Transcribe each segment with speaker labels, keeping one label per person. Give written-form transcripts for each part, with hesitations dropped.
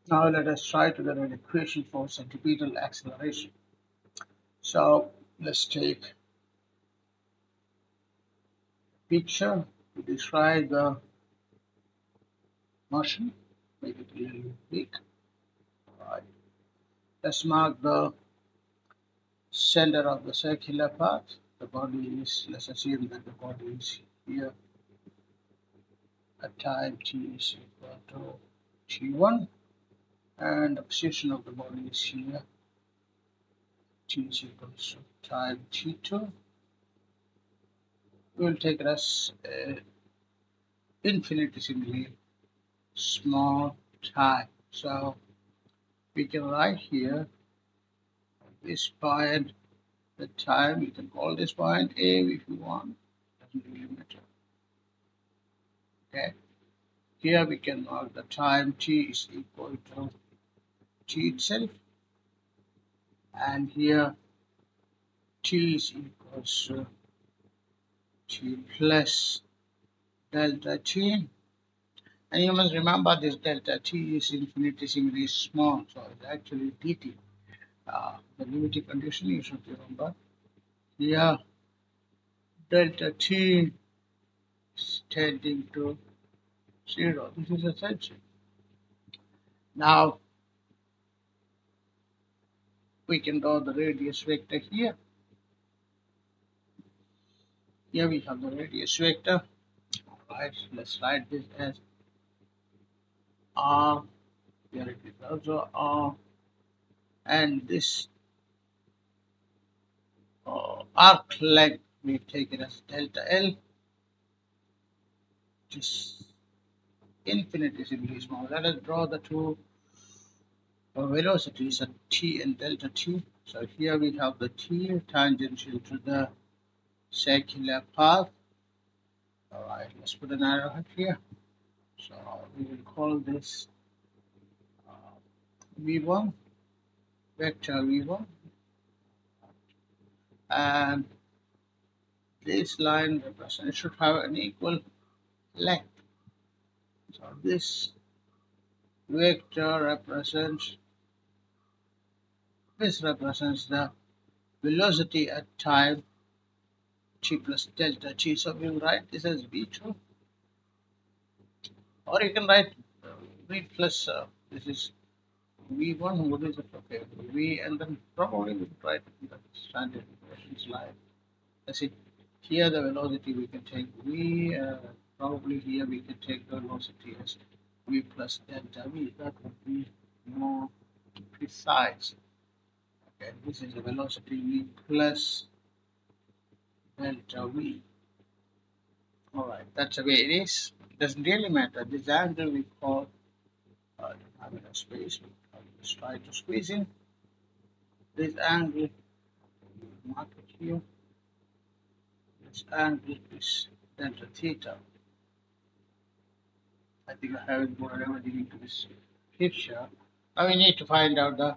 Speaker 1: Now let us try to get an equation for centripetal acceleration. So let's take a picture to describe the motion. Make it a little big. Right. Let's mark the center of the circular path. The body is, let's assume that the body is here at time t is equal to t1, and the position of the body is here, t is equal to time t2. We will take it as infinitesimally small time. So we can write here this point, the time, you can call this point A if you want, doesn't really matter. Okay, here we can mark the time t is equal to t itself, and here t is equal to t plus delta t. And you must remember this delta t is infinitesimally small, so it's actually dt. The limiting condition you should remember. Here delta t is tending to 0. This is essential. Now we can draw the radius vector here. Here we have the radius vector. Alright, let's write this as r. Here it is also r, and this arc length we take it as delta L, which is infinitesimally small. Let us draw the two velocities at t and delta t. So here we have the t tangential to the circular path. Alright, let's put an arrowhead here. So we will call this v1, vector v1, and this line represents, should have an equal length. So this vector represents the velocity at time t plus delta t. So we will write this as v2, or you can write v plus this is v1. What is it? Okay, v, and then probably we will write the standard equations like, let's see, here the velocity we can take v, probably here we can take the velocity as v plus delta v. That would be more precise. Okay, this is the velocity v plus delta v. Alright, that's the way it is. It doesn't really matter. This angle we call, I don't have enough space, let's try to squeeze in. This angle, mark it here. This angle is delta theta. I think I haven't put everything into this picture. Now we need to find out the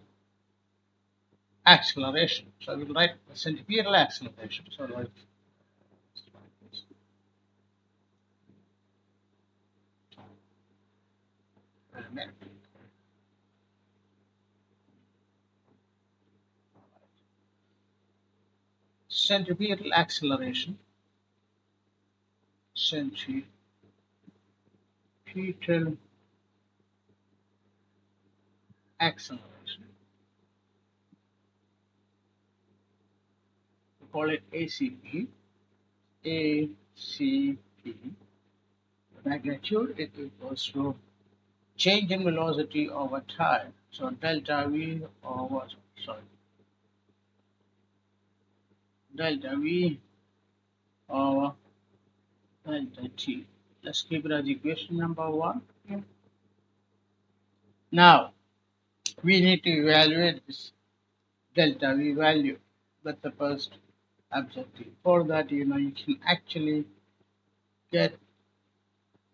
Speaker 1: acceleration. So we'll write the centripetal acceleration. So like, wait a minute. Centripetal acceleration. Centripetal acceleration. We call it ACP. ACP. The magnitude is equals to change in velocity over time. So delta V over, sorry, delta V over delta T. Let's keep it as equation number 1. Now we need to evaluate this delta V value. That's the first objective. For that, you can actually get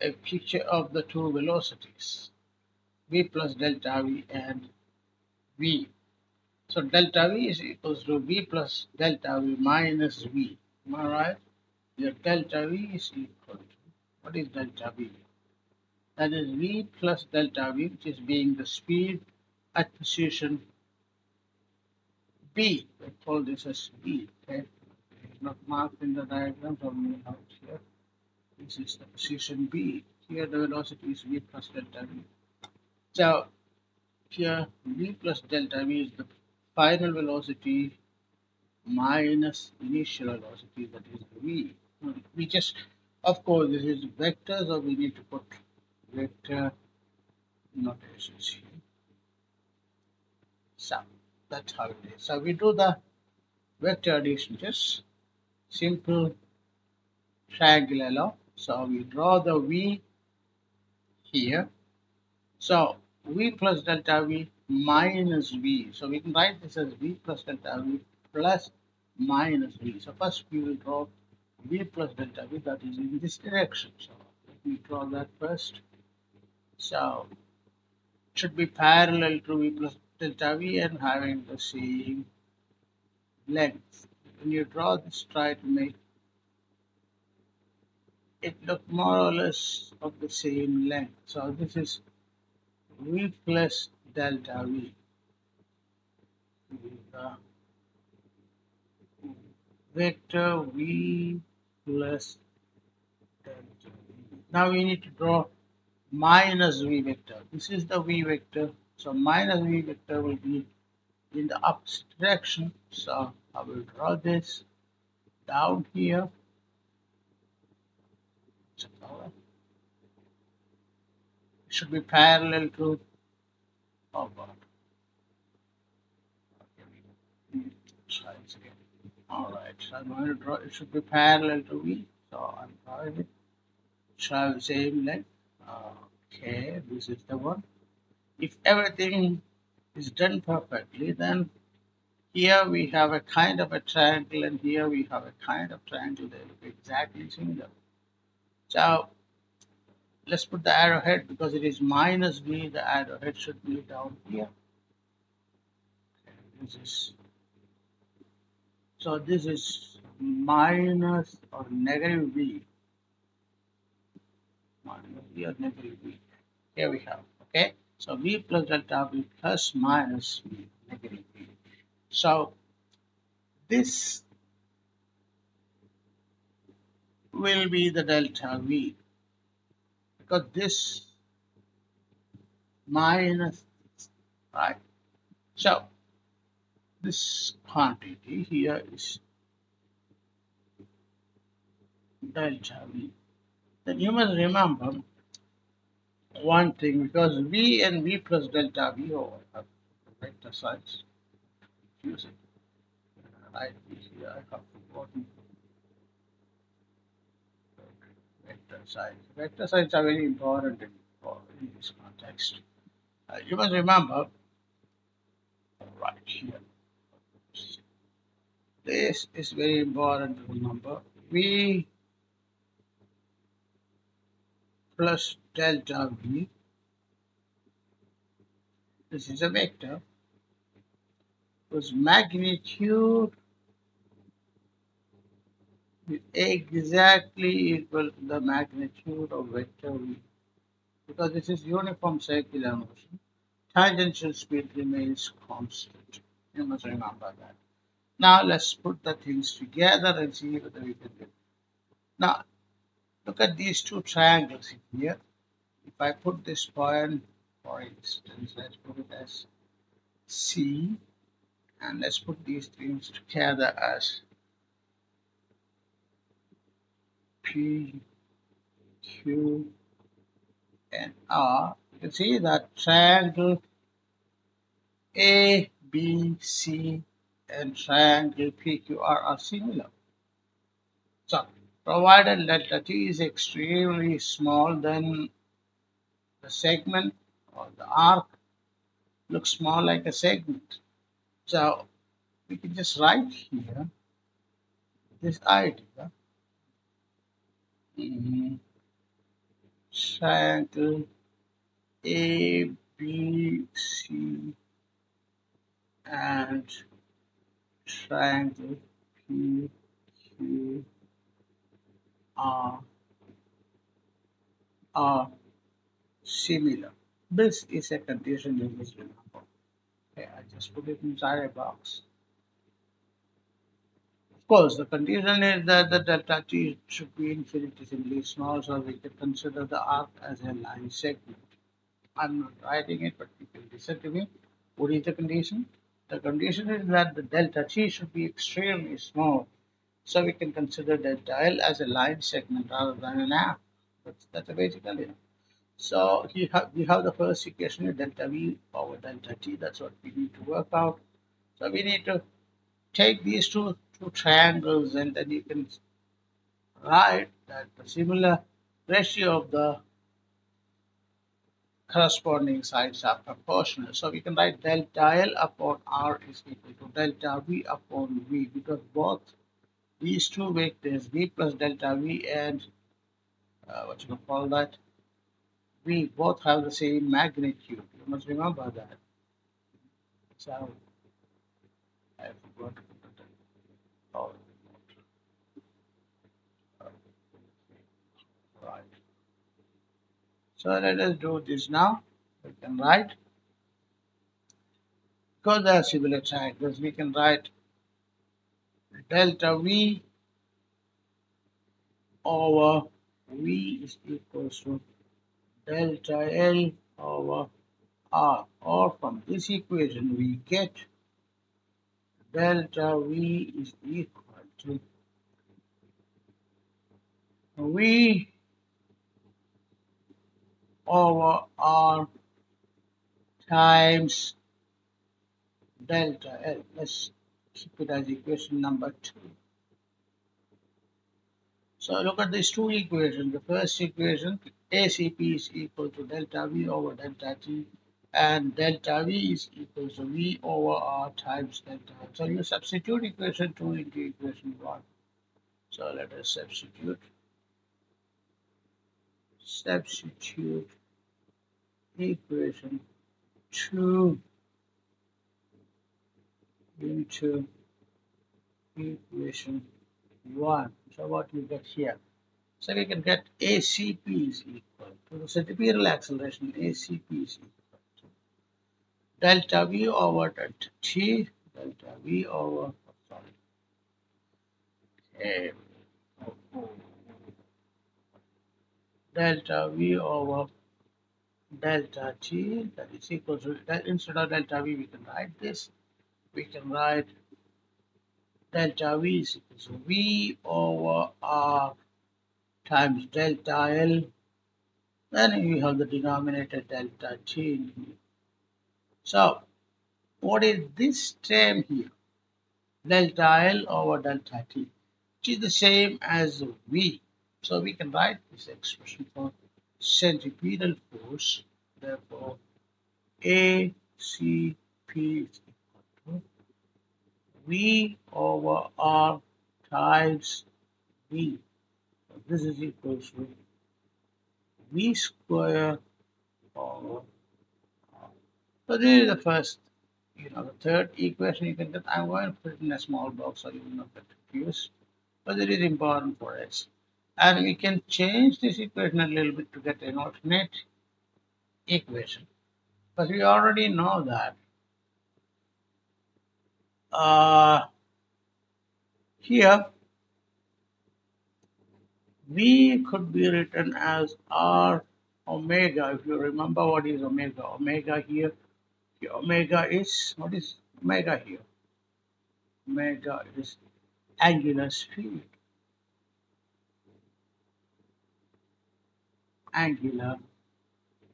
Speaker 1: a picture of the two velocities, v plus delta V and v. So delta V is equals to v plus delta V minus v. Am I right? Your delta V is equal to, what is delta V? that is v plus delta v, which is being the speed at position B. We call this as B. Okay, it's not marked in the diagram, so we have it here. This is the position B. Here the velocity is v plus delta v. So here v plus delta v is the final velocity minus initial velocity, that is v. We just, of course, this is vector, so we need to put vector notations here. So that's how it is. So we do the vector addition, just simple triangular law. So we draw the v here. So v plus delta v minus v. So we can write this as v plus delta v plus minus v. So first we will draw v plus delta v, that is in this direction. So let me draw that first. So it should be parallel to v plus delta v and having the same length. When you draw this, try to make it look more or less of the same length. So this is v plus delta v. The vector v plus delta v. Now we need to draw minus v vector. This is the v vector. So minus v vector will be in the opposite direction. So I will draw this down here. It should be parallel to, oh God. Okay, try this again. Alright, so I'm going to draw, it should be parallel to V. So I'm drawing it. Should the same length. Okay, this is the one. If everything is done perfectly, then here we have a kind of a triangle and here we have a kind of triangle. They look exactly similar. So let's put the arrowhead, because it is minus V, the arrowhead should be down here. Okay, this is minus or negative V. Minus V or negative V. Here we have. Okay. So V plus delta V plus minus V, negative V. So this will be the delta V, because this minus, right. So this quantity here is delta V. Then you must remember one thing, because V and V plus delta V over vector size. Use it. Right here, I have forgotten vector size. Vector size are very important in this context. You must remember right here. This is very important to remember. V plus delta V. This is a vector whose magnitude is exactly equal to the magnitude of vector V. Because this is uniform circular motion, tangential speed remains constant. You must remember that. Now let's put the things together and see whether we can do it. Now look at these two triangles here. If I put this point, for instance, let's put it as C, and let's put these things together as P, Q, and R. You can see that triangle A, B, C, and triangle PQR are similar. So, provided delta T is extremely small, then the segment or the arc looks more like a segment. So, we can just write here this idea. Triangle A, B, C, and triangle P, Q, R, similar. This is a condition you must remember. Okay, I just put it inside a box. Of course, the condition is that the delta t should be infinitesimally small, so we can consider the arc as a line segment. I'm not writing it, but you can listen to me. What is the condition? The condition is that the delta t should be extremely small, so we can consider delta L as a line segment rather than an arc. That's a basic condition. So we have the first equation, delta V over delta T. That's what we need to work out. So we need to take these two triangles, and then you can write that the similar ratio of the corresponding sides are proportional. So we can write delta L upon R is equal to delta V upon V, because both these two vectors V plus delta V and what you call that, V, both have the same magnitude. You must remember that. So I forgot to put it. Oh, right. So let us do this now. We can write, because they are similar triangles, we can write delta V over V is equals to delta L over R. Or from this equation we get delta V is equal to V over R times delta L. Let's keep it as equation number 2. So look at these two equations. The first equation, ACP is equal to delta V over delta T, and delta V is equal to V over R times delta L. So you substitute equation 2 into equation 1. So let us substitute equation 2 into equation 1. So what you get here? So we can get ACP is equal to the centripetal acceleration. ACP is equal to delta V over delta T, delta V over, sorry, eh, delta V over delta T, that is equal to, that instead of delta V we can write this. We can write delta V is equal to V over R times delta L. Then we have the denominator delta T. So what is this term here? Delta L over delta T, which is the same as V. So we can write this expression for centripetal force. Therefore, ACP is equal to V over R times V. So this is equal to V square over R. So this is the first, the third equation you can get. I'm going to put it in a small box so you will not get confused, but it is important for us. And we can change this equation a little bit to get an alternate equation. But we already know that here V could be written as R omega. If you remember what is omega, omega here, omega is, what is omega here? Omega is angular speed. Angular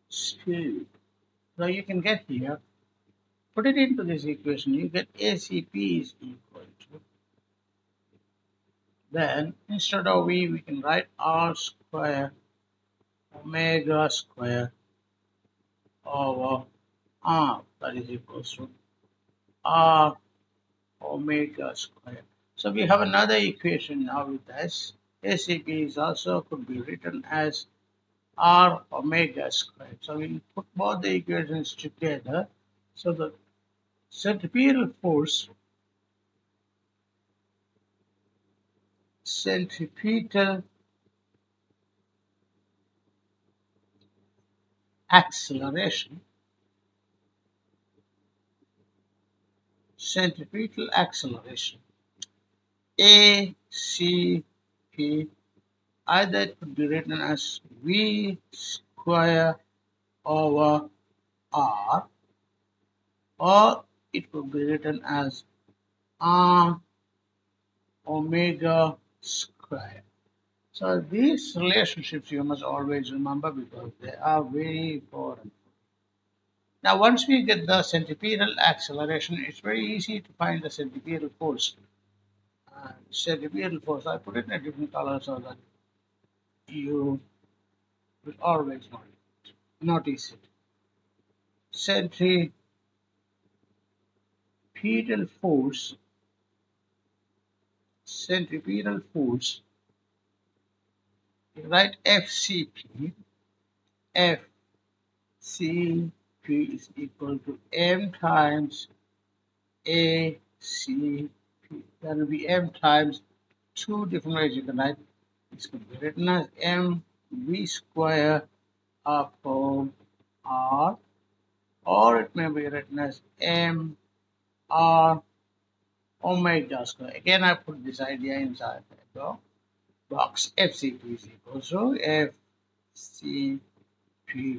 Speaker 1: speed. So you can get here, put it into this equation, you get ACP is equal to, then instead of V we can write R square omega square over R, that is equal to R omega square. So we have another equation now with us. ACP is also could be written as R omega squared. So we'll put both the equations together. So the centripetal force, centripetal acceleration, centripetal acceleration, ACP, either it could be written as V square over R, or it could be written as R omega square. So these relationships you must always remember because they are very important. Now once we get the centripetal acceleration, it's very easy to find the centripetal force. Centripetal force, I put it in a different color so that you will always notice it. Centripetal force, centripetal force, write FCP, FCP is equal to M times ACP. That will be M times two different ways you can write. This could be written as mv square upon r, or it may be written as m r omega square. Again, I put this idea inside the box. FCP is equals to FCP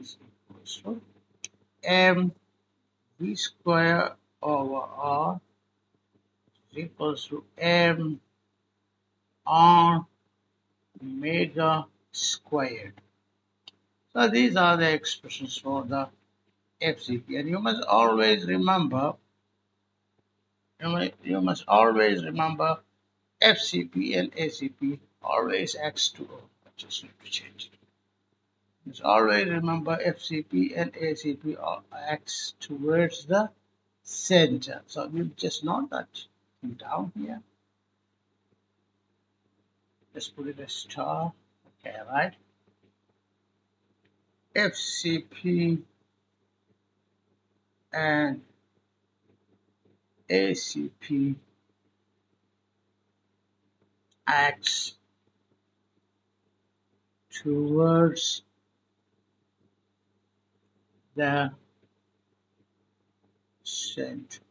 Speaker 1: is equals to m v square over r is equals to m r omega squared. So these are the expressions for the FCP, and you must always remember. You must always remember FCP and ACP always acts to O. I just need to change it. You must always remember FCP and ACP acts towards the center. So we'll just note that down here. Just put it as star. Okay, right? FCP and ACP acts towards the center.